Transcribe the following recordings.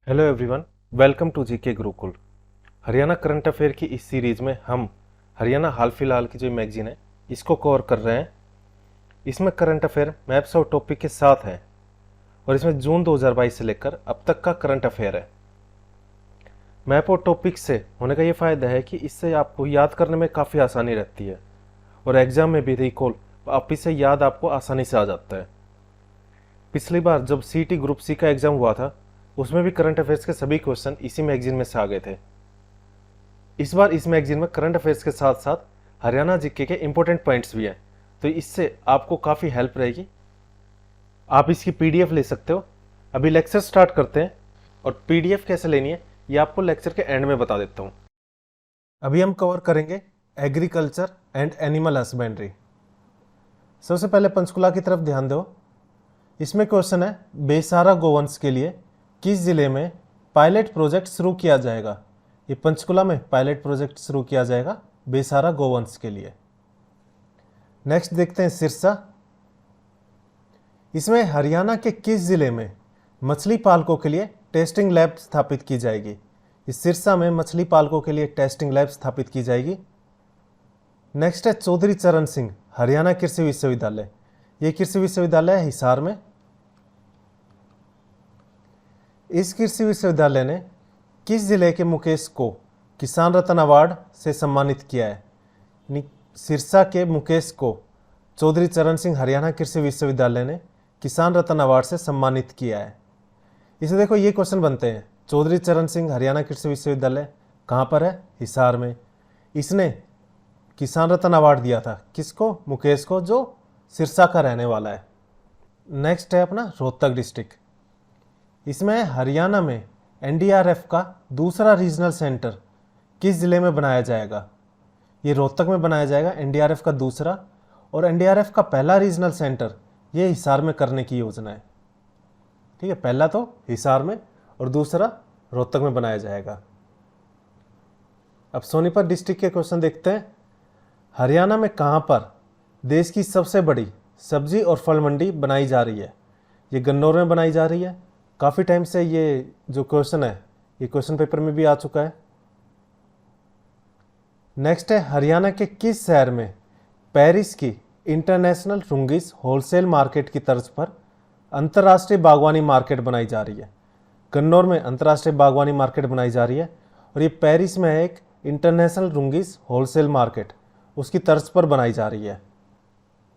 Hello everyone, welcome to GK Gurukul. Haryana current affair की इस series में हम हरियाणा हाल फिलहाल की जो मैगजीन है इसको कवर कर रहे हैं। इसमें करंट अफेयर मैप्स और टॉपिक के साथ है और इसमें जून 2022 से लेकर अब तक का करंट अफेयर है। मैप और टॉपिक से होने का ये फ़ायदा है कि इससे आपको याद करने में काफ़ी आसानी रहती है और एग्जाम में भी रिकॉल वापिस से याद आपको आसानी से आ जाता है। पिछली बार जब सीटी ग्रुप सी का एग्जाम हुआ था उसमें भी करंट अफेयर्स के सभी क्वेश्चन इसी मैगजीन में से आ गए थे। इस बार इस मैगजीन में करंट अफेयर्स के साथ साथ हरियाणा जीके के इंपॉर्टेंट पॉइंट्स भी हैं, तो इससे आपको काफ़ी हेल्प रहेगी। आप इसकी पीडीएफ ले सकते हो। अभी लेक्चर स्टार्ट करते हैं और पीडीएफ कैसे लेनी है ये आपको लेक्चर के एंड में बता देता हूँ। अभी हम कवर करेंगे एग्रीकल्चर एंड एनिमल हस्बेंड्री। सबसे पहले पंचकुला की तरफ ध्यान दो। इसमें क्वेश्चन है, बेसारा गोवंश के लिए किस जिले में पायलट प्रोजेक्ट शुरू किया जाएगा। ये पंचकुला में पायलट प्रोजेक्ट शुरू किया जाएगा बेसारा गोवंश के लिए। नेक्स्ट देखते हैं सिरसा। इसमें हरियाणा के किस जिले में मछली पालकों के लिए टेस्टिंग लैब स्थापित की जाएगी। इस सिरसा में मछली पालकों के लिए टेस्टिंग लैब स्थापित की जाएगी। नेक्स्ट है चौधरी चरण सिंह हरियाणा कृषि विश्वविद्यालय। ये कृषि विश्वविद्यालय है हिसार में। इस कृषि विश्वविद्यालय ने किस जिले के मुकेश को किसान रत्न अवार्ड से सम्मानित किया है। सिरसा के मुकेश को चौधरी चरण सिंह हरियाणा कृषि विश्वविद्यालय ने किसान रत्न अवार्ड से सम्मानित किया है। इसे देखो, ये क्वेश्चन बनते हैं, चौधरी चरण सिंह हरियाणा कृषि विश्वविद्यालय कहाँ पर है? हिसार में। इसने किसान रत्न अवार्ड दिया था किसको? मुकेश को, जो सिरसा का रहने वाला है। नेक्स्ट है अपना रोहतक डिस्ट्रिक्ट। इसमें हरियाणा में एनडीआरएफ का दूसरा रीजनल सेंटर किस ज़िले में बनाया जाएगा। ये रोहतक में बनाया जाएगा एनडीआरएफ का दूसरा, और एनडीआरएफ का पहला रीजनल सेंटर ये हिसार में करने की योजना है। ठीक है, पहला तो हिसार में और दूसरा रोहतक में बनाया जाएगा। अब सोनीपत डिस्ट्रिक्ट के क्वेश्चन देखते हैं। हरियाणा में कहाँ पर देश की सबसे बड़ी सब्जी और फल मंडी बनाई जा रही है। ये गन्नौर में बनाई जा रही है। काफ़ी टाइम से ये जो क्वेश्चन है ये क्वेश्चन पेपर में भी आ चुका है। नेक्स्ट है, हरियाणा के किस शहर में पेरिस की इंटरनेशनल रुंगीस होलसेल मार्केट की तर्ज पर अंतर्राष्ट्रीय बागवानी मार्केट बनाई जा रही है। गन्नौर में अंतर्राष्ट्रीय बागवानी मार्केट बनाई जा रही है और ये पेरिस में है एक इंटरनेशनल रुंगीस होलसेल मार्केट, उसकी तर्ज पर बनाई जा रही है।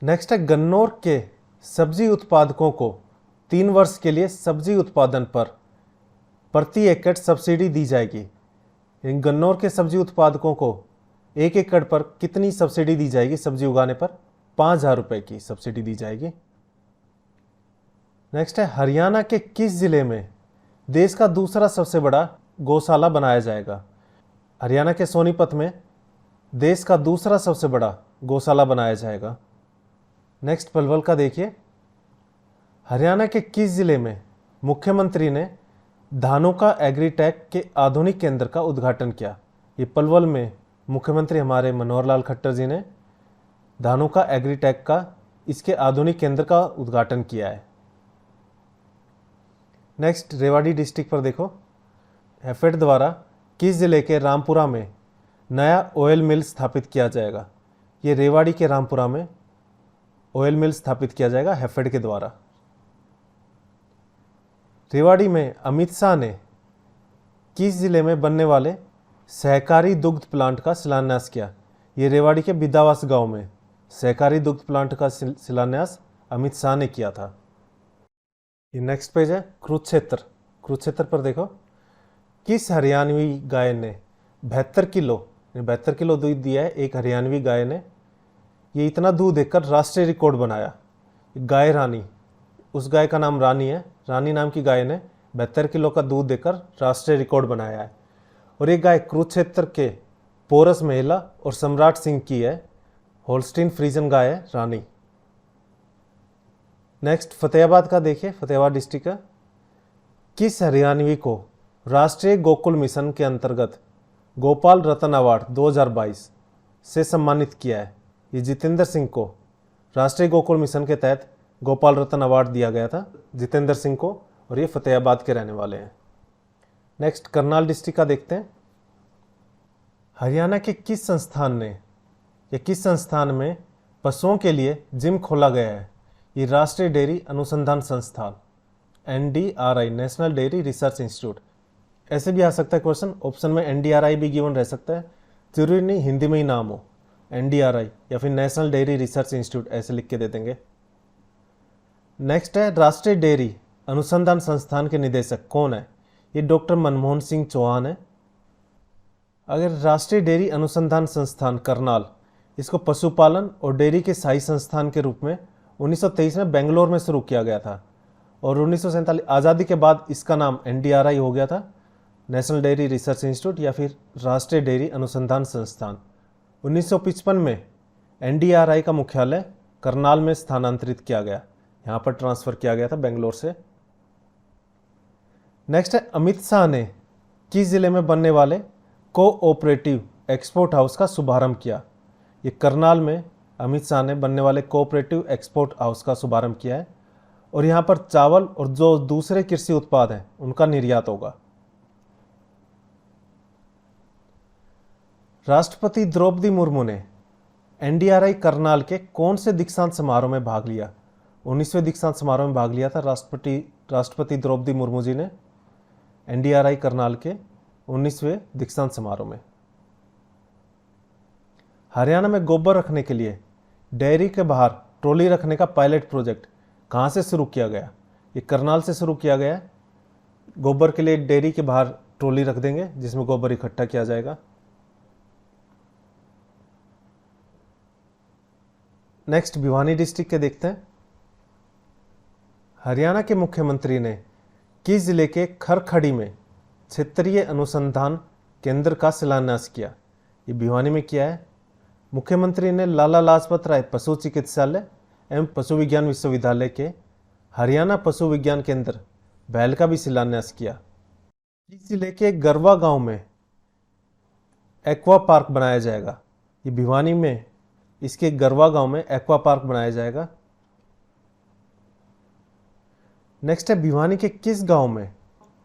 नेक्स्ट है, गन्नौर के सब्जी उत्पादकों को 3 वर्ष के लिए सब्जी उत्पादन पर प्रति एकड़ सब्सिडी दी जाएगी। इन गन्नौर के सब्जी उत्पादकों को 1 एकड़ पर कितनी सब्सिडी दी जाएगी? सब्जी उगाने पर 5,000 रुपये की सब्सिडी दी जाएगी। नेक्स्ट है, हरियाणा के किस जिले में देश का दूसरा सबसे बड़ा गौशाला बनाया जाएगा। हरियाणा के सोनीपत में देश का दूसरा सबसे बड़ा गौशाला बनाया जाएगा। नेक्स्ट पलवल का देखिए। हरियाणा के किस जिले में मुख्यमंत्री ने धानुका एग्रीटेक के आधुनिक केंद्र का उद्घाटन किया। ये पलवल में मुख्यमंत्री हमारे मनोहर लाल खट्टर जी ने धानुका एग्रीटेक का इसके आधुनिक केंद्र का उद्घाटन किया है। नेक्स्ट रेवाड़ी डिस्ट्रिक्ट पर देखो। हैफेड द्वारा किस जिले के रामपुरा में नया ऑयल मिल स्थापित किया जाएगा। ये रेवाड़ी के रामपुरा में ऑयल मिल स्थापित किया जाएगा हैफेड के द्वारा। रेवाड़ी में अमित शाह ने किस जिले में बनने वाले सहकारी दुग्ध प्लांट का शिलान्यास किया। ये रेवाड़ी के बिदावास गांव में सहकारी दुग्ध प्लांट का शिलान्यास अमित शाह ने किया था। ये नेक्स्ट पेज है कुरुक्षेत्र। कुरुक्षेत्र पर देखो, किस हरियाणवी गाय ने 72 किलो दूध दिया है। एक हरियाणवी गाय ने ये इतना दूध देकर राष्ट्रीय रिकॉर्ड बनाया। गाय रानी, उस गाय का नाम रानी है। रानी नाम की गाय ने 72 किलो का दूध देकर राष्ट्रीय रिकॉर्ड बनाया है और ये गाय कुरुक्षेत्र के पोरस महिला और सम्राट सिंह की है। होल्स्टीन फ्रीजन गाय है रानी। नेक्स्ट फतेहाबाद का देखिए। फतेहाबाद डिस्ट्रिक्ट का किस हरियाणवी को राष्ट्रीय गोकुल मिशन के अंतर्गत गोपाल रत्न अवार्ड 2022 से सम्मानित किया है। ये जितेंद्र सिंह को राष्ट्रीय गोकुल मिशन के तहत गोपाल रत्न अवार्ड दिया गया था जितेंद्र सिंह को, और ये फतेहाबाद के रहने वाले हैं। नेक्स्ट करनाल डिस्ट्रिक्ट का देखते हैं। हरियाणा के किस संस्थान में पशुओं के लिए जिम खोला गया है? ये राष्ट्रीय डेयरी अनुसंधान संस्थान, NDRI, national dairy research institute. ऐसे भी आ सकता है क्वेश्चन, ऑप्शन में NDRI भी गिवन रह सकता है, जरूरी नहीं हिंदी में ही नाम हो, NDRI या फिर नेशनल डेयरी रिसर्च इंस्टीट्यूट ऐसे लिख के दे देंगे। नेक्स्ट है राष्ट्रीय डेयरी अनुसंधान संस्थान के निदेशक कौन है? ये डॉक्टर मनमोहन सिंह चौहान है। अगर राष्ट्रीय डेयरी अनुसंधान संस्थान करनाल, इसको पशुपालन और डेयरी के शाही संस्थान के रूप में 1923 में बेंगलोर में शुरू किया गया था और 1947 आज़ादी के बाद इसका नाम NDRI हो गया था, नेशनल डेयरी रिसर्च इंस्टीट्यूट या फिर राष्ट्रीय डेयरी अनुसंधान संस्थान। 1955 में NDRI का मुख्यालय करनाल में स्थानांतरित किया गया, यहाँ पर ट्रांसफ़र किया गया था बेंगलोर से। नेक्स्ट है अमित शाह ने किस जिले में बनने वाले कोऑपरेटिव एक्सपोर्ट हाउस का शुभारंभ किया? ये करनाल में अमित शाह ने बनने वाले कोऑपरेटिव एक्सपोर्ट हाउस का शुभारंभ किया है और यहाँ पर चावल और जो दूसरे कृषि उत्पाद हैं उनका निर्यात होगा। राष्ट्रपति द्रौपदी मुर्मू ने NDRI करनाल के कौन से दीक्षांत समारोह में भाग लिया? 19वें दीक्षांत समारोह में भाग लिया था राष्ट्रपति द्रौपदी मुर्मू जी ने NDRI करनाल के 19वें दीक्षांत समारोह में। हरियाणा में गोबर रखने के लिए डेयरी के बाहर ट्रॉली रखने का पायलट प्रोजेक्ट कहाँ से शुरू किया गया? ये करनाल से शुरू किया गया है। गोबर के लिए डेयरी के बाहर ट्रॉली रख देंगे जिसमें गोबर इकट्ठा किया जाएगा। नेक्स्ट भिवानी डिस्ट्रिक्ट के देखते हैं। हरियाणा के मुख्यमंत्री ने किस जिले के खरखड़ी में क्षेत्रीय अनुसंधान केंद्र का शिलान्यास किया? ये भिवानी में किया है। मुख्यमंत्री ने लाला लाजपत राय पशु चिकित्सालय एवं पशु विज्ञान विश्वविद्यालय के हरियाणा पशु विज्ञान केंद्र बैल का भी शिलान्यास किया। किस जिले के गरवा गांव में एक्वा पार्क बनाया जाएगा? ये भिवानी में इसके गरवा गांव में एक्वा पार्क बनाया जाएगा। नेक्स्ट है भिवानी के किस गांव में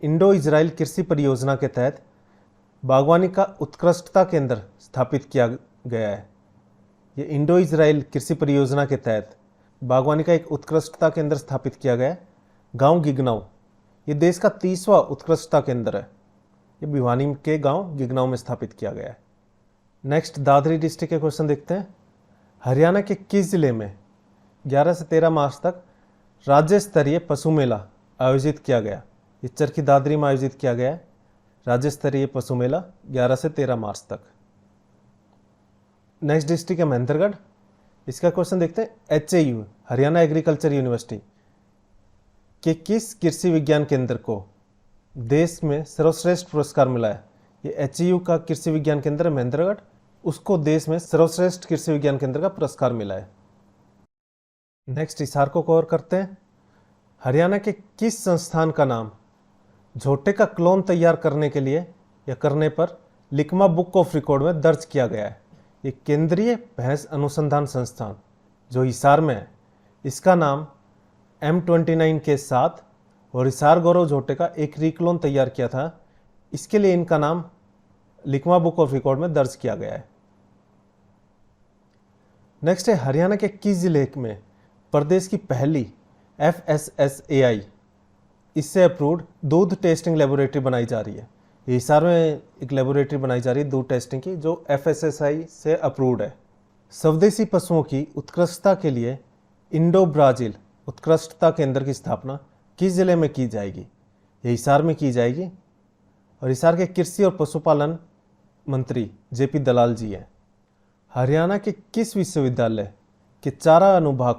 इंडो इजराइल कृषि परियोजना के तहत बागवानी का उत्कृष्टता केंद्र स्थापित किया गया है? ये इंडो इजराइल कृषि परियोजना के तहत बागवानी का एक उत्कृष्टता केंद्र स्थापित किया गया है गांव गिगनाऊ। ये देश का 30वां उत्कृष्टता केंद्र है। ये भिवानी के गांव गिगनाऊ में स्थापित किया गया है। नेक्स्ट दादरी डिस्ट्रिक्ट के क्वेश्चन देखते हैं। हरियाणा के किस जिले में 11 से 13 मार्च तक राज्य स्तरीय पशु मेला आयोजित किया गया? ये चरखी दादरी में आयोजित किया गया है राज्य स्तरीय पशु मेला 11 से 13 मार्च तक। नेक्स्ट डिस्ट्रिक्ट है महेंद्रगढ़। इसका क्वेश्चन देखते हैं। HAU हरियाणा एग्रीकल्चर यूनिवर्सिटी के किस कृषि विज्ञान केंद्र को देश में सर्वश्रेष्ठ पुरस्कार मिला है? ये HAU का कृषि विज्ञान केंद्र है महेंद्रगढ़, उसको देश में सर्वश्रेष्ठ कृषि विज्ञान केंद्र का पुरस्कार मिला है। नेक्स्ट हिसार को कवर करते हैं। हरियाणा के किस संस्थान का नाम झोटे का क्लोन तैयार करने के लिए या करने पर लिकमा बुक ऑफ रिकॉर्ड में दर्ज किया गया है? ये केंद्रीय भैंस अनुसंधान संस्थान जो हिसार में है, इसका नाम M29 के साथ और हिसार गौरव झोटे का एक रीक्लोन तैयार किया था, इसके लिए इनका नाम लिकमा बुक ऑफ रिकॉर्ड में दर्ज किया गया है। नेक्स्ट है हरियाणा के किस जिले में प्रदेश की पहली FSSAI इससे अप्रूव्ड दूध टेस्टिंग लेबोरेटरी बनाई जा रही है? हिसार में एक लेबोरेटरी बनाई जा रही है दूध टेस्टिंग की जो FSSAI से अप्रूव्ड है। स्वदेशी पशुओं की उत्कृष्टता के लिए इंडो ब्राजील उत्कृष्टता केंद्र की स्थापना किस जिले में की जाएगी? ये हिसार में की जाएगी और हिसार के कृषि और पशुपालन मंत्री JP दलाल जी हैं। हरियाणा के किस विश्वविद्यालय के चारा अनुभाग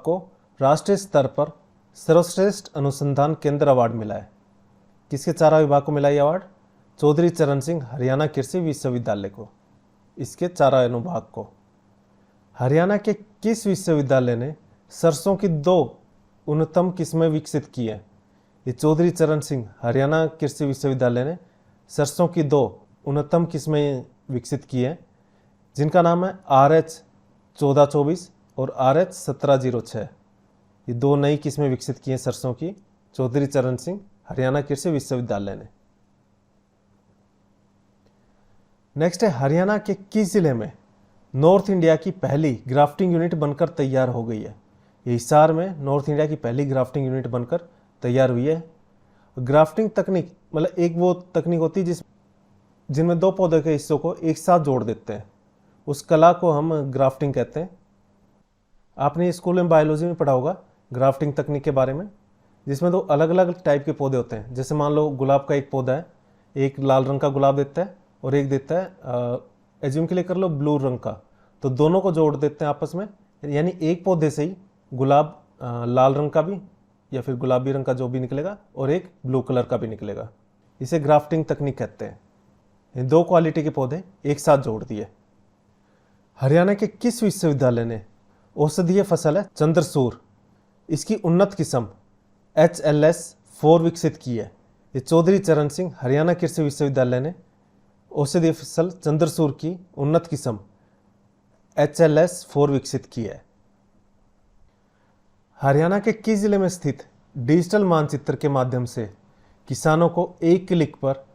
को राष्ट्रीय स्तर पर सर्वश्रेष्ठ अनुसंधान केंद्र अवार्ड मिला है? किसके चारा विभाग को मिला ये अवार्ड? चौधरी चरण सिंह हरियाणा कृषि विश्वविद्यालय को, इसके चारा अनुभाग को। हरियाणा के किस विश्वविद्यालय ने सरसों की 2 उन्नतम किस्में विकसित की हैं? ये चौधरी चरण सिंह हरियाणा कृषि विश्वविद्यालय ने सरसों की 2 उन्नतम किस्में विकसित की हैं जिनका नाम है RH 1424 और RH 1706। ये 2 नई किस्में विकसित की हैं सरसों की, चौधरी चरण सिंह हरियाणा कृषि विश्वविद्यालय ने। नेक्स्ट है हरियाणा के किस जिले में नॉर्थ इंडिया की पहली ग्राफ्टिंग यूनिट बनकर तैयार हो गई है। ये हिसार में नॉर्थ इंडिया की पहली ग्राफ्टिंग यूनिट बनकर तैयार हुई है। ग्राफ्टिंग तकनीक मतलब एक वो तकनीक होती है जिनमें दो पौधे के हिस्सों को एक साथ जोड़ देते हैं, उस कला को हम ग्राफ्टिंग कहते हैं। आपने स्कूल में बायोलॉजी में पढ़ा होगा ग्राफ्टिंग तकनीक के बारे में, जिसमें दो अलग अलग टाइप के पौधे होते हैं। जैसे मान लो गुलाब का एक पौधा है, एक लाल रंग का गुलाब देता है और एक देता है एज्यूम के लिए कर लो ब्लू रंग का, तो दोनों को जोड़ देते हैं आपस में, यानी एक पौधे से ही गुलाब लाल रंग का भी या फिर गुलाबी रंग का जो भी निकलेगा और एक ब्लू कलर का भी निकलेगा। इसे ग्राफ्टिंग तकनीक कहते हैं। दो क्वालिटी के पौधे एक साथ जोड़ दिए। हरियाणा के किस विश्वविद्यालय ने औषधीय फसल है चंद्रसूर, इसकी उन्नत किस्म HLS-4 विकसित की है। ये चौधरी चरण सिंह हरियाणा कृषि विश्वविद्यालय ने औषधीय फसल चंद्रसूर की उन्नत किस्म HLS-4 विकसित की है। हरियाणा के किस जिले में स्थित डिजिटल मानचित्र के माध्यम से किसानों को एक क्लिक पर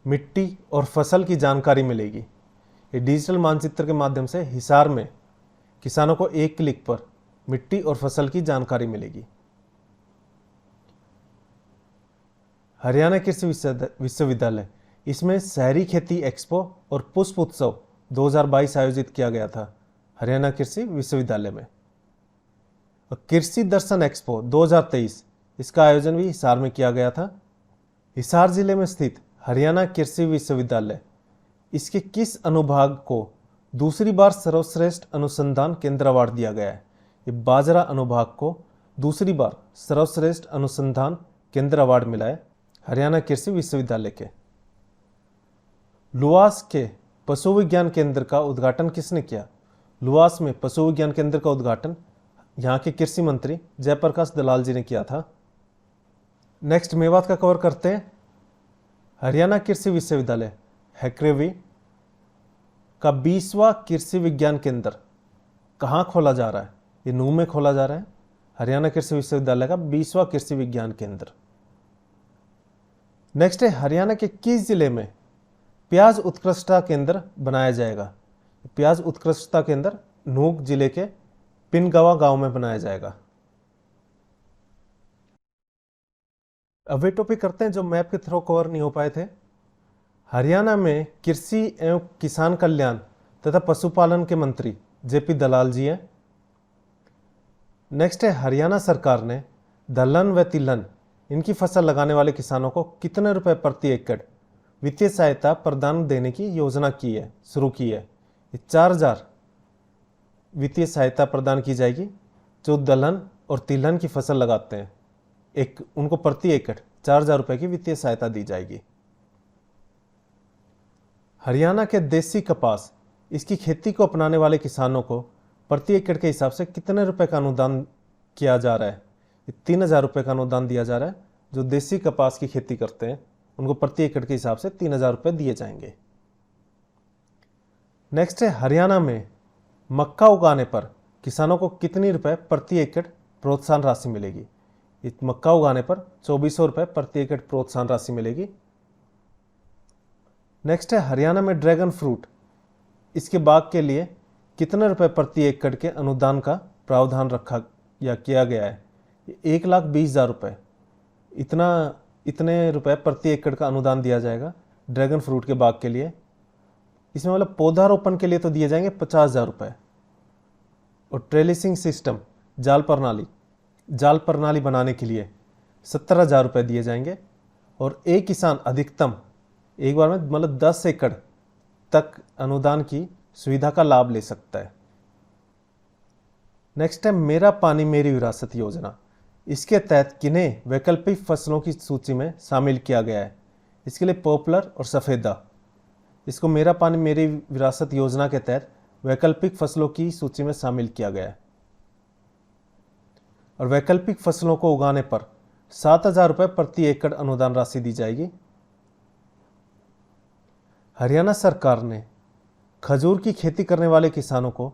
मिट्टी और फसल की जानकारी मिलेगी। ये डिजिटल मानचित्र के माध्यम से हिसार में किसानों को एक क्लिक पर मिट्टी और फसल की जानकारी मिलेगी। हरियाणा कृषि विश्वविद्यालय, इसमें शहरी खेती एक्सपो और पुष्प उत्सव 2022 आयोजित किया गया था हरियाणा कृषि विश्वविद्यालय में। और कृषि दर्शन एक्सपो 2023, इसका आयोजन भी हिसार में किया गया था। हिसार जिले में स्थित हरियाणा कृषि विश्वविद्यालय, इसके किस अनुभाग को दूसरी बार सर्वश्रेष्ठ अनुसंधान केंद्र अवार्ड दिया गया है। ये बाजरा अनुभाग को दूसरी बार सर्वश्रेष्ठ अनुसंधान केंद्र अवार्ड मिला है हरियाणा कृषि विश्वविद्यालय के। लुआस के पशु विज्ञान केंद्र का उद्घाटन किसने किया। लुआस में पशु विज्ञान केंद्र का उद्घाटन यहाँ के कृषि मंत्री जयप्रकाश दलाल जी ने किया था। नेक्स्ट मेवात का कवर करते हैं। हरियाणा कृषि विश्वविद्यालय हैक्रेवी का 20वां कृषि विज्ञान केंद्र कहाँ खोला जा रहा है। ये नूह में खोला जा रहा है। हरियाणा कृषि विश्वविद्यालय का 20वां कृषि विज्ञान केंद्र। नेक्स्ट है हरियाणा के किस जिले में प्याज उत्कृष्टता केंद्र बनाया जाएगा। प्याज उत्कृष्टता केंद्र नूह जिले के पिनगवा गांव में बनाया जाएगा। अब वे टॉपिक करते हैं जो मैप के थ्रू कवर नहीं हो पाए थे। हरियाणा में कृषि एवं किसान कल्याण तथा पशुपालन के मंत्री जेपी दलाल जी हैं। नेक्स्ट है हरियाणा सरकार ने दलहन व तिलहन इनकी फसल लगाने वाले किसानों को कितने रुपए प्रति एकड़ वित्तीय सहायता प्रदान देने की योजना शुरू की है। 4000 वित्तीय सहायता प्रदान की जाएगी जो दलहन और तिलहन की फसल लगाते हैं। उनको प्रति एकड़ 4000 रुपये की वित्तीय सहायता दी जाएगी। हरियाणा के देसी कपास, इसकी खेती को अपनाने वाले किसानों को प्रति एकड़ के हिसाब से कितने रुपए का अनुदान किया जा रहा है। 3000 रुपये का अनुदान दिया जा रहा है। जो देसी कपास की खेती करते हैं उनको प्रति एकड़ के हिसाब से 3000 रुपये दिए जाएंगे। नेक्स्ट है हरियाणा में मक्का उगाने पर किसानों को कितनी रुपए प्रति एकड़ प्रोत्साहन राशि मिलेगी। मक्का उगाने पर 2400 रुपये प्रति एकड़ प्रोत्साहन राशि मिलेगी। नेक्स्ट है हरियाणा में ड्रैगन फ्रूट, इसके बाग के लिए कितने रुपए प्रति एकड़ के अनुदान का प्रावधान रखा या किया गया है। 1,20,000 रुपये, इतने रुपए प्रति एकड़ का अनुदान दिया जाएगा ड्रैगन फ्रूट के बाग के लिए। इसमें मतलब पौधारोपण के लिए तो दिए जाएंगे 50,000 रुपये। और ट्रेलिसिंग सिस्टम जाल प्रणाली बनाने के लिए 17,000 रुपये दिए जाएंगे। और एक किसान अधिकतम एक बार में मतलब 10 एकड़ तक अनुदान की सुविधा का लाभ ले सकता है। नेक्स्ट है मेरा पानी मेरी विरासत योजना, इसके तहत किन्हें वैकल्पिक फसलों की सूची में शामिल किया गया है। इसके लिए पॉपुलर और सफ़ेदा, इसको मेरा पानी मेरी विरासत योजना के तहत वैकल्पिक फसलों की सूची में शामिल किया गया है। और वैकल्पिक फसलों को उगाने पर 7,000 रुपये प्रति एकड़ अनुदान राशि दी जाएगी। हरियाणा सरकार ने खजूर की खेती करने वाले किसानों को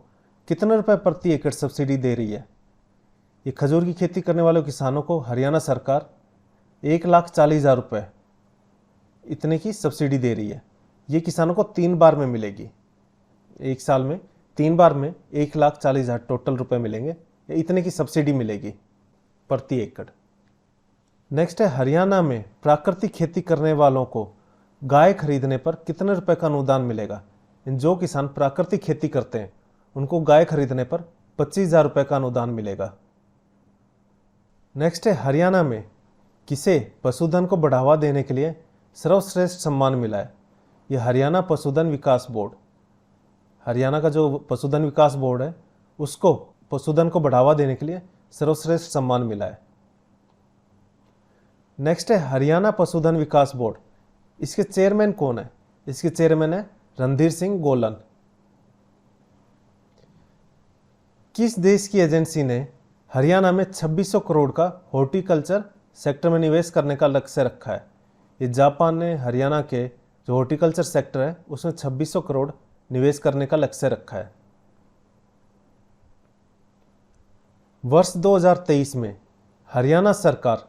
कितने रुपए प्रति एकड़ सब्सिडी दे रही है। ये खजूर की खेती करने वाले किसानों को हरियाणा सरकार 1,40,000 रुपये इतने की सब्सिडी दे रही है। ये किसानों को 3 बार में मिलेगी, एक साल में 3 बार में 1,40,000 टोटल रुपए मिलेंगे। इतने की सब्सिडी मिलेगी प्रति एकड़। नेक्स्ट है हरियाणा में प्राकृतिक खेती करने वालों को गाय खरीदने पर कितने रुपए का अनुदान मिलेगा। जो किसान प्राकृतिक खेती करते हैं उनको गाय खरीदने पर 25,000 रुपये का अनुदान मिलेगा। नेक्स्ट है हरियाणा में किसे पशुधन को बढ़ावा देने के लिए सर्वश्रेष्ठ सम्मान मिला है। यह हरियाणा पशुधन विकास बोर्ड, हरियाणा का जो पशुधन विकास बोर्ड है उसको पशुधन को बढ़ावा देने के लिए सर्वश्रेष्ठ सम्मान मिला है। नेक्स्ट है हरियाणा पशुधन विकास बोर्ड, इसके चेयरमैन कौन है। इसके चेयरमैन है रणधीर सिंह गोलन। किस देश की एजेंसी ने हरियाणा में 2600 करोड़ का हॉर्टिकल्चर सेक्टर में निवेश करने का लक्ष्य रखा है। ये जापान ने हरियाणा के जो हॉर्टिकल्चर सेक्टर है उसमें 2600 करोड़ निवेश करने का लक्ष्य रखा है। वर्ष 2023 में हरियाणा सरकार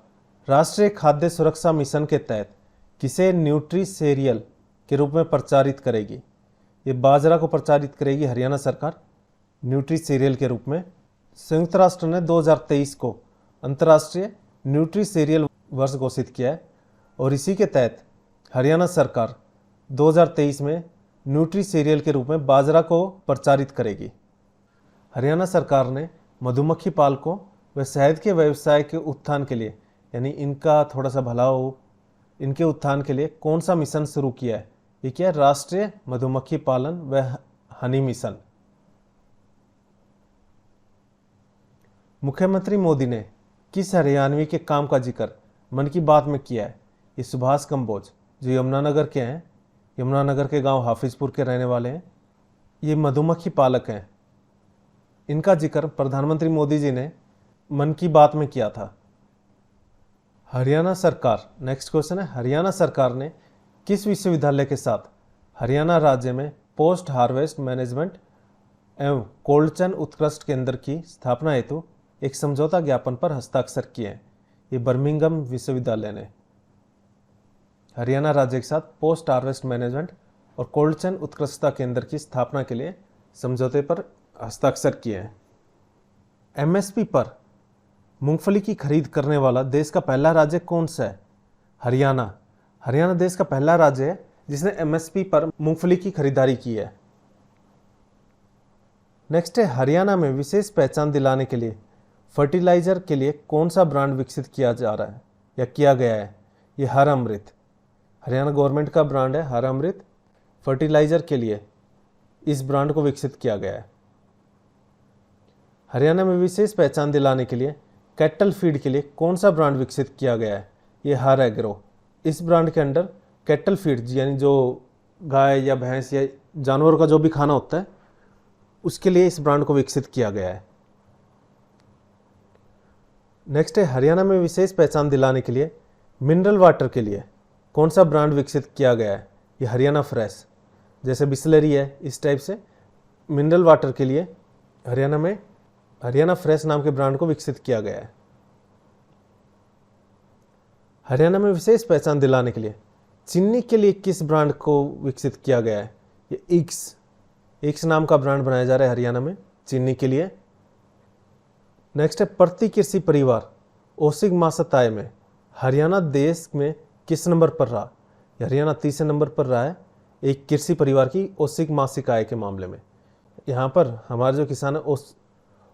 राष्ट्रीय खाद्य सुरक्षा मिशन के तहत किसे न्यूट्री सीरियल के रूप में प्रचारित करेगी। ये बाजरा को प्रचारित करेगी हरियाणा सरकार न्यूट्री सीरियल के रूप में। संयुक्त राष्ट्र ने 2023 को अंतर्राष्ट्रीय न्यूट्री सीरियल वर्ष घोषित किया है और इसी के तहत हरियाणा सरकार 2023 में न्यूट्री सीरियल के रूप में बाजरा को प्रचारित करेगी। हरियाणा सरकार ने मधुमक्खी पालकों व शहद के व्यवसाय के उत्थान के लिए, यानी इनका थोड़ा सा भला हो, इनके उत्थान के लिए कौन सा मिशन शुरू किया है। ये क्या है, राष्ट्रीय मधुमक्खी पालन व हनी मिशन। मुख्यमंत्री मोदी ने किस हरियाणवी के काम का जिक्र मन की बात में किया है। ये सुभाष कंबोज जो यमुनानगर के हैं, यमुनानगर के गांव हाफिजपुर के रहने वाले हैं। ये मधुमक्खी पालक हैं। इनका जिक्र प्रधानमंत्री मोदी जी ने मन की बात में किया था। हरियाणा सरकार, नेक्स्ट क्वेश्चन है, हरियाणा सरकार ने किस विश्वविद्यालय के साथ हरियाणा राज्य में पोस्ट हार्वेस्ट मैनेजमेंट एवं कोल्ड चेन उत्कृष्ट केंद्र की स्थापना हेतु एक समझौता ज्ञापन पर हस्ताक्षर किए हैं। ये बर्मिंघम विश्वविद्यालय ने हरियाणा राज्य के साथ पोस्ट हार्वेस्ट मैनेजमेंट और कोल्ड चेन उत्कृष्टता केंद्र की स्थापना के लिए समझौते पर हस्ताक्षर किए हैं। एमएसपी पर मूंगफली की खरीद करने वाला देश का पहला राज्य कौन सा है। हरियाणा। हरियाणा देश का पहला राज्य है जिसने एमएसपी पर मूंगफली की खरीदारी की है। नेक्स्ट है, हरियाणा में विशेष पहचान दिलाने के लिए फर्टिलाइजर के लिए कौन सा ब्रांड विकसित किया जा रहा है या किया गया है। ये हर अमृत, हरियाणा गवर्नमेंट का ब्रांड है हर अमृत। फर्टिलाइजर के लिए इस ब्रांड को विकसित किया गया है। हरियाणा में विशेष पहचान दिलाने के लिए कैटल फीड के लिए कौन सा ब्रांड विकसित किया गया है। ये हर एग्रो। इस ब्रांड के अंडर कैटल फीड यानी जो गाय या भैंस या जानवर का जो भी खाना होता है उसके लिए इस ब्रांड को विकसित किया गया है। नेक्स्ट है, हरियाणा में विशेष पहचान दिलाने के लिए मिनरल वाटर के लिए कौन सा ब्रांड विकसित किया गया है। ये हरियाणा फ्रेश, जैसे बिस्लरी है इस टाइप से मिनरल वाटर के लिए हरियाणा में हरियाणा फ्रेश नाम के ब्रांड को विकसित किया गया है। हरियाणा में विशेष पहचान दिलाने के लिए चीनी के लिए किस ब्रांड को विकसित किया गया है। ये इक्स नाम का ब्रांड बनाया जा रहा है हरियाणा में चीनी के लिए। नेक्स्ट है, प्रति कृषि परिवार औसत मासिक आय में हरियाणा देश में किस नंबर पर रहा। हरियाणा तीसरे नंबर पर रहा है एक कृषि परिवार की औसत मासिक आय के मामले में। यहाँ पर हमारे जो किसान है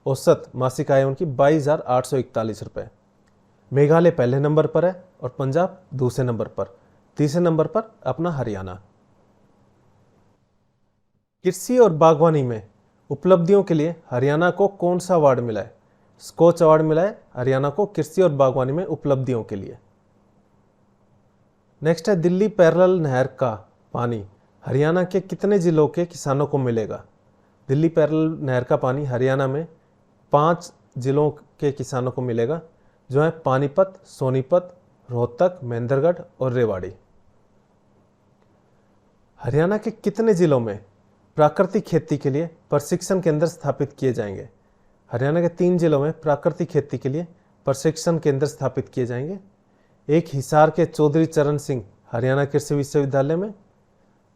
औसत मासिक आय उनकी 22,841 रुपये। मेघालय पहले नंबर पर है और पंजाब दूसरे नंबर पर। तीसरे नंबर पर अपना हरियाणा। कृषि और बागवानी में उपलब्धियों के लिए हरियाणा को कौन सा अवार्ड मिला है। स्कॉच अवार्ड मिला है हरियाणा को कृषि और बागवानी में उपलब्धियों के लिए। नेक्स्ट है, दिल्ली पैरेलल नहर का पानी हरियाणा के कितने जिलों के किसानों को मिलेगा। दिल्ली पैरेलल नहर का पानी हरियाणा में 5 जिलों के किसानों को मिलेगा, जो है पानीपत, सोनीपत, रोहतक, महेंद्रगढ़ और रेवाड़ी। हरियाणा के कितने जिलों में प्राकृतिक खेती के लिए प्रशिक्षण केंद्र स्थापित किए जाएंगे। हरियाणा के 3 जिलों में प्राकृतिक खेती के लिए प्रशिक्षण केंद्र स्थापित किए जाएंगे। एक हिसार के चौधरी चरण सिंह हरियाणा कृषि विश्वविद्यालय में,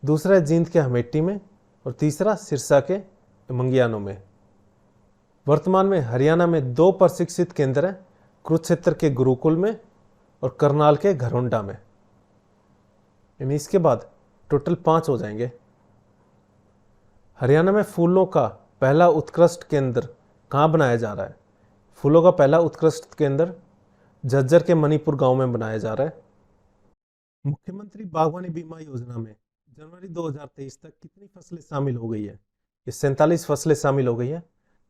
दूसरा है जींद के हमेटी में और तीसरा सिरसा के मंगियानों में। वर्तमान में हरियाणा में 2 प्रशिक्षित केंद्र हैं, कुरुक्षेत्र के गुरुकुल में और करनाल के घरोंडा में। यानी इसके बाद टोटल 5 हो जाएंगे। हरियाणा में फूलों का पहला उत्कृष्ट केंद्र कहाँ बनाया जा रहा है? फूलों का पहला उत्कृष्ट केंद्र झज्जर के मणिपुर गांव में बनाया जा रहा है। मुख्यमंत्री बागवानी बीमा योजना में जनवरी 2023 तक कितनी फसलें शामिल हो गई है? ये 47 फसलें शामिल हो गई है।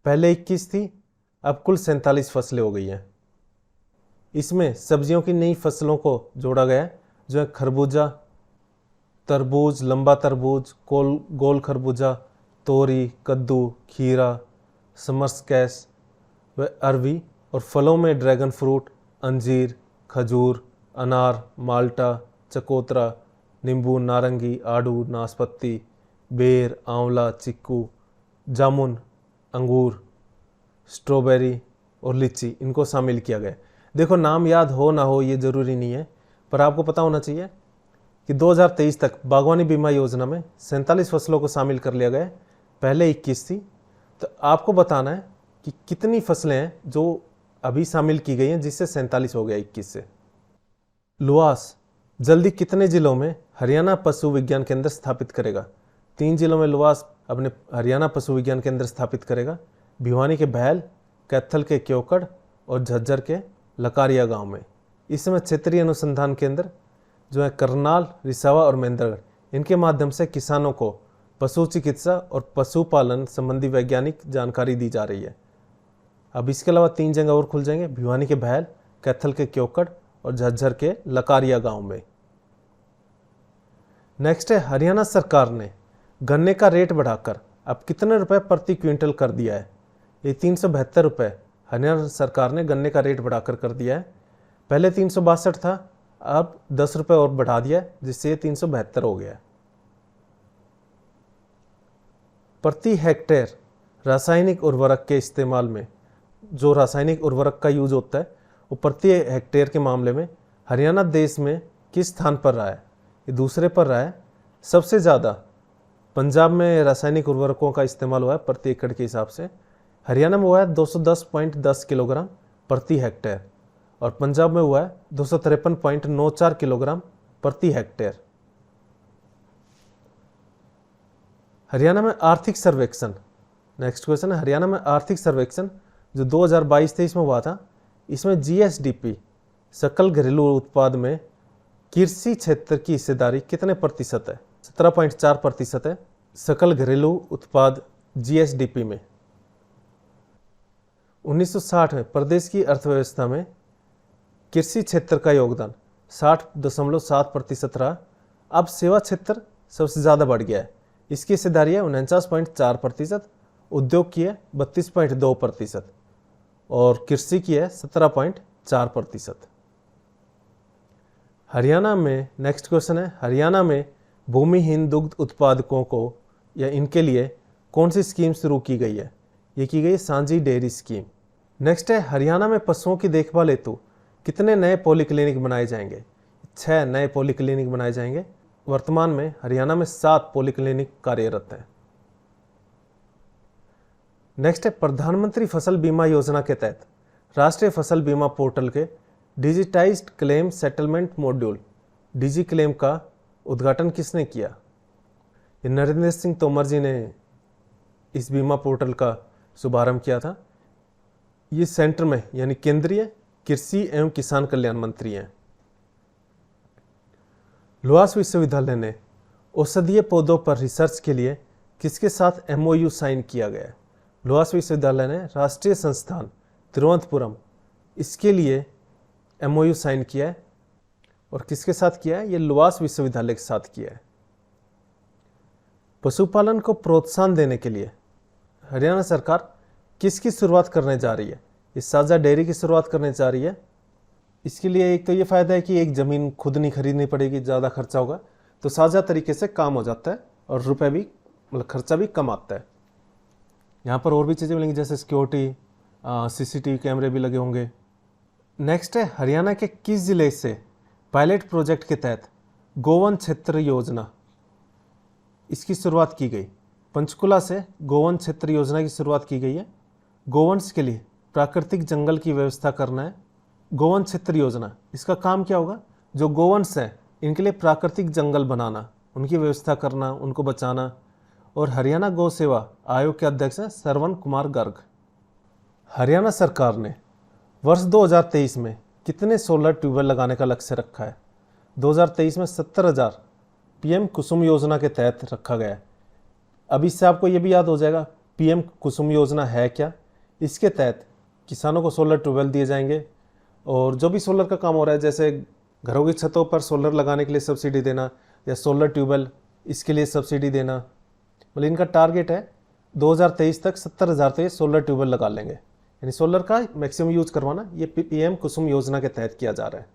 पहले 21 थी, अब कुल 47 फसलें हो गई हैं। इसमें सब्जियों की नई फसलों को जोड़ा गया है, जो है खरबूजा, तरबूज, लंबा तरबूज, गोल खरबूजा, तोरी, कद्दू, खीरा, समरस्कैस व अरवी, और फलों में ड्रैगन फ्रूट, अंजीर, खजूर, अनार, माल्टा, चकोतरा, नींबू, नारंगी, आड़ू, नाशपाती, बेर, आंवला, चिक्कू, जामुन, अंगूर, स्ट्रॉबेरी और लीची, इनको शामिल किया गया। देखो, नाम याद हो ना हो ये ज़रूरी नहीं है, पर आपको पता होना चाहिए कि 2023 तक बागवानी बीमा योजना में 47 फसलों को शामिल कर लिया गया है। पहले 21 थी, तो आपको बताना है कि कितनी फसलें हैं जो अभी शामिल की गई हैं, जिससे 47 हो गया 21 से। लुआस जल्दी कितने जिलों में हरियाणा पशु विज्ञान केंद्र स्थापित करेगा? 3 जिलों में लुआस अपने हरियाणा पशु विज्ञान केंद्र स्थापित करेगा। भिवानी के बहल, कैथल के क्योकड़ और झज्जर के लकारिया गांव में। इसमें क्षेत्रीय अनुसंधान केंद्र जो है करनाल, रिसावा और महेंद्रगढ़, इनके माध्यम से किसानों को पशु चिकित्सा और पशुपालन संबंधी वैज्ञानिक जानकारी दी जा रही है। अब इसके अलावा 3 जगह और खुल जाएंगे, भिवानी के बहल, कैथल के क्योकड़ और झज्जर के लकारिया गांव में। नेक्स्ट है, हरियाणा सरकार ने गन्ने का रेट बढ़ाकर अब कितने रुपए प्रति क्विंटल कर दिया है? ये 372 रुपये हरियाणा सरकार ने गन्ने का रेट बढ़ाकर कर दिया है। पहले 362 था, अब 10 रुपये और बढ़ा दिया है, जिससे ये 372 हो गया है। प्रति हेक्टेयर रासायनिक उर्वरक के इस्तेमाल में, जो रासायनिक उर्वरक का यूज होता है, वो प्रति हेक्टेयर के मामले में हरियाणा देश में किस स्थान पर रहा है? ये दूसरे पर रहा है। सबसे ज़्यादा पंजाब में रासायनिक उर्वरकों का इस्तेमाल हुआ है प्रति एकड़ के हिसाब से। हरियाणा में हुआ है 210.10 किलोग्राम प्रति हेक्टेयर और पंजाब में हुआ है 253.94 किलोग्राम प्रति हेक्टेयर। हरियाणा में आर्थिक सर्वेक्षण, नेक्स्ट क्वेश्चन है, हरियाणा में आर्थिक सर्वेक्षण जो 2022-23 में हुआ था, इसमें जीएसडीपी सकल घरेलू उत्पाद में कृषि क्षेत्र की हिस्सेदारी कितने प्रतिशत है? 17.4% है सकल घरेलू उत्पाद जीएसडीपी में। 1960 में प्रदेश की अर्थव्यवस्था में कृषि क्षेत्र का योगदान 60.7% रहा। अब सेवा क्षेत्र सबसे ज़्यादा बढ़ गया है, इसकी हिस्सेदारी है 49.4%, उद्योग की है 32.2% और कृषि की है 17.4%। हरियाणा में नेक्स्ट क्वेश्चन है, हरियाणा में भूमिहीन दुग्ध उत्पादकों को या इनके लिए कौन सी स्कीम शुरू की गई है? ये की गई सांझी डेयरी स्कीम। नेक्स्ट है, हरियाणा में पशुओं की देखभाल हेतु कितने नए पॉलीक्लिनिक बनाए जाएंगे? 6 नए पॉलीक्लिनिक बनाए जाएंगे। वर्तमान में हरियाणा में 7 पॉलीक्लिनिक कार्यरत हैं। नेक्स्ट है, प्रधानमंत्री फसल बीमा योजना के तहत राष्ट्रीय फसल बीमा पोर्टल के digitised claim settlement module DG claim का उद्घाटन किसने किया? ये नरेंद्र सिंह तोमर जी ने इस बीमा पोर्टल का शुभारंभ किया था। ये सेंटर में यानी केंद्रीय कृषि एवं किसान कल्याण मंत्री हैं। लुआस विश्वविद्यालय ने औषधीय पौधों पर रिसर्च के लिए किसके साथ एमओयू साइन किया गया है? लुआस विश्वविद्यालय ने राष्ट्रीय संस्थान तिरुवनंतपुरम इसके लिए एमओयू साइन किया है। और किसके साथ किया है? ये लुआस विश्वविद्यालय के साथ किया है। पशुपालन को प्रोत्साहन देने के लिए हरियाणा सरकार किसकी शुरुआत करने जा रही है? इस साझा डेयरी की शुरुआत करने जा रही है। इसके लिए एक तो ये फ़ायदा है कि एक ज़मीन खुद नहीं खरीदनी पड़ेगी, ज़्यादा खर्चा होगा, तो साझा तरीके से काम हो जाता है और रुपए भी मतलब खर्चा भी कम आता है। यहाँ पर और भी चीज़ें मिलेंगी जैसे सिक्योरिटी, सीसीटीवी कैमरे भी लगे होंगे। नेक्स्ट है, हरियाणा के किस ज़िले से पायलट प्रोजेक्ट के तहत गोवन क्षेत्र योजना इसकी शुरुआत की गई। पंचकुला से गोवन क्षेत्र योजना की शुरुआत की गई है। गोवंश के लिए प्राकृतिक जंगल की व्यवस्था करना है। गोवन क्षेत्र योजना, इसका काम क्या होगा? जो गोवंश है इनके लिए प्राकृतिक जंगल बनाना, उनकी व्यवस्था करना, उनको बचाना। और हरियाणा गौ सेवा आयोग के अध्यक्ष हैं श्रवण कुमार गर्ग। हरियाणा सरकार ने वर्ष 2023 में कितने सोलर ट्यूबवेल लगाने का लक्ष्य रखा है? 2023 में 70,000 पीएम कुसुम योजना के तहत रखा गया है। अब इससे आपको ये भी याद हो जाएगा पीएम कुसुम योजना है क्या। इसके तहत किसानों को सोलर ट्यूबवेल दिए जाएंगे और जो भी सोलर का काम हो रहा है, जैसे घरों की छतों पर सोलर लगाने के लिए सब्सिडी देना या सोलर ट्यूबवेल इसके लिए सब्सिडी देना, मतलब इनका टारगेट है 2023 तक 70,000 तो ये सोलर ट्यूबवेल लगा लेंगे। यानी सोलर का मैक्सिमम यूज करवाना ये पीएम कुसुम योजना के तहत किया जा रहा है।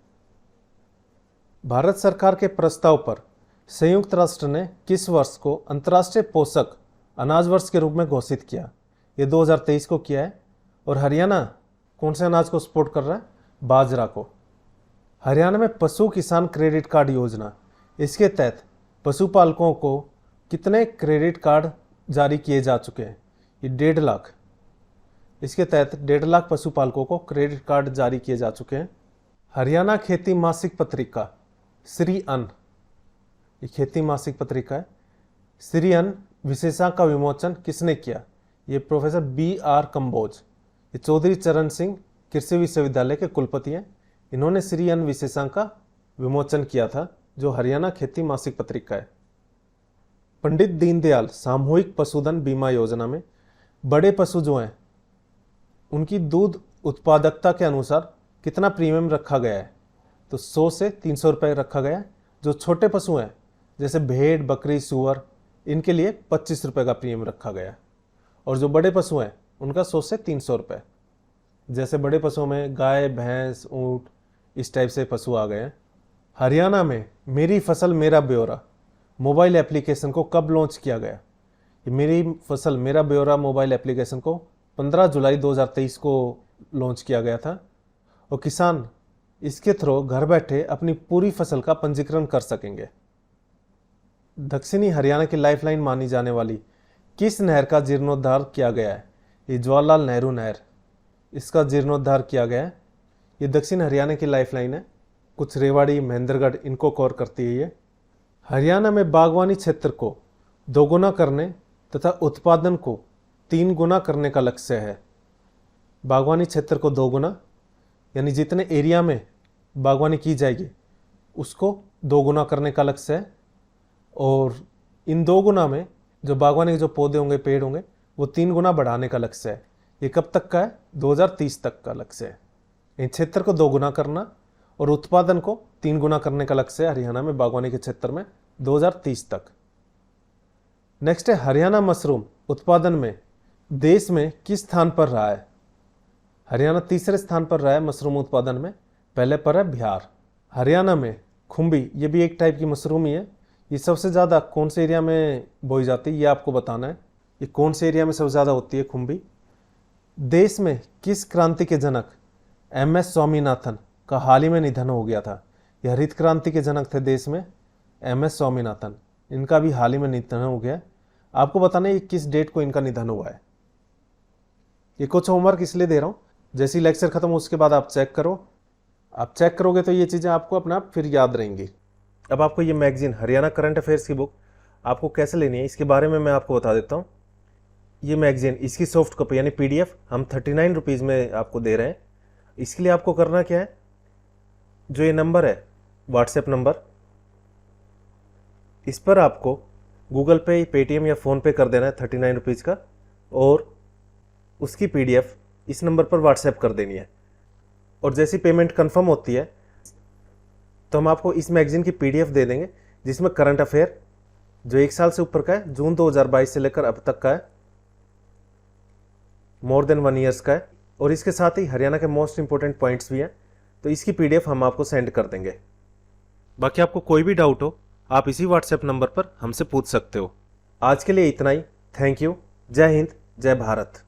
भारत सरकार के प्रस्ताव पर संयुक्त राष्ट्र ने किस वर्ष को अंतर्राष्ट्रीय पोषक अनाज वर्ष के रूप में घोषित किया? ये 2023 को किया है। और हरियाणा कौन से अनाज को सपोर्ट कर रहा है? बाजरा को। हरियाणा में पशु किसान क्रेडिट कार्ड योजना, इसके तहत पशुपालकों को कितने क्रेडिट कार्ड जारी किए जा चुके हैं? ये 1.5 लाख। इसके तहत 1.5 लाख पशुपालकों को क्रेडिट कार्ड जारी किए जा चुके हैं। हरियाणा खेती मासिक पत्रिका श्री अन्न, ये खेती मासिक पत्रिका है। श्री अन्न विशेषांक का विमोचन किसने किया? ये प्रोफेसर BR कंबोज, ये चौधरी चरण सिंह कृषि विश्वविद्यालय के कुलपति हैं। इन्होंने श्री अन्न विशेषांक का विमोचन किया था, जो हरियाणा खेती मासिक पत्रिका है। पंडित दीनदयाल सामूहिक पशुधन बीमा योजना में बड़े पशु जो हैं उनकी दूध उत्पादकता के अनुसार कितना प्रीमियम रखा गया है? तो 100 से 300 रुपये रखा गया है। जो छोटे पशु हैं जैसे भेड़, बकरी, सूअर, इनके लिए 25 रुपये का प्रीमियम रखा गया है। और जो बड़े पशु हैं उनका 100 से 300 रुपये। जैसे बड़े पशुओं में गाय, भैंस, ऊँट, इस टाइप से पशु आ गए हैं। हरियाणा में मेरी फसल मेरा ब्यौरा मोबाइल एप्लीकेशन को कब लॉन्च किया गया? ये मेरी फसल मेरा ब्यौरा मोबाइल एप्लीकेशन को 15 जुलाई 2023 को लॉन्च किया गया था। और किसान इसके थ्रू घर बैठे अपनी पूरी फसल का पंजीकरण कर सकेंगे। दक्षिणी हरियाणा की लाइफलाइन मानी जाने वाली किस नहर का जीर्णोद्धार किया गया है? ये जवाहरलाल नेहरू नहर, इसका जीर्णोद्धार किया गया है। ये दक्षिण हरियाणा की लाइफलाइन है। कुछ रेवाड़ी, महेंद्रगढ़ इनको कवर करती है ये। हरियाणा में बागवानी क्षेत्र को 2 गुना करने तथा उत्पादन को 3 गुना करने का लक्ष्य है। बागवानी क्षेत्र को 2 गुना, यानी जितने एरिया में बागवानी की जाएगी उसको 2 गुना करने का लक्ष्य है। और इन 2 गुना में जो बागवानी के जो पौधे होंगे, पेड़ होंगे, वो 3 गुना बढ़ाने का लक्ष्य है। ये कब तक का है? 2030 तक का लक्ष्य है। इन क्षेत्र को 2 गुना करना और उत्पादन को 3 गुना करने का लक्ष्य है हरियाणा में बागवानी के क्षेत्र में 2030 तक। नेक्स्ट है हरियाणा मशरूम उत्पादन में देश में किस स्थान पर रहा है? हरियाणा तीसरे स्थान पर रहा है मशरूम उत्पादन में, पहले पर है बिहार। हरियाणा में खुम्बी, ये भी एक टाइप की मशरूम ही है। ये सबसे ज़्यादा कौन से एरिया में बोई जाती है ये आपको बताना है। ये कौन से एरिया में सबसे ज़्यादा होती है खुम्बी? देश में किस क्रांति के जनक MS स्वामीनाथन का हाल ही में निधन हो गया था? ये हरित क्रांति के जनक थे देश में MS स्वामीनाथन, इनका भी हाल ही में निधन हो गया। आपको बताना है ये किस डेट को इनका निधन हुआ है। ये कुछ होमवर्क इसलिए दे रहा हूँ, जैसे ही लेक्चर खत्म हो उसके बाद आप चेक करो। आप चेक करोगे तो ये चीज़ें आपको अपने आप फिर याद रहेंगी। अब आपको ये मैगजीन हरियाणा करंट अफेयर्स की बुक आपको कैसे लेनी है इसके बारे में मैं आपको बता देता हूँ। ये मैगजीन, इसकी सॉफ्ट कॉपी यानी PDF हम 39 रुपीज़ में आपको दे रहे हैं। इसके लिए आपको करना क्या है, जो ये नंबर है व्हाट्सएप नंबर, इस पर आपको गूगल पे, पेटीएम या फ़ोन पे कर देना है 39 रुपीज़ का, और उसकी PDF इस नंबर पर व्हाट्सएप कर देनी है। और जैसी पेमेंट कंफर्म होती है तो हम आपको इस मैगजीन की PDF दे देंगे, जिसमें करंट अफेयर जो 1 साल से ऊपर का है, जून 2022 से लेकर अब तक का है, मोर देन 1 ईयर्स का है, और इसके साथ ही हरियाणा के मोस्ट इंपॉर्टेंट पॉइंट्स भी हैं। तो इसकी PDF हम आपको सेंड कर देंगे। बाकी आपको कोई भी डाउट हो आप इसी व्हाट्सएप नंबर पर हमसे पूछ सकते हो। आज के लिए इतना ही। Thank you. जय हिंद, जय भारत।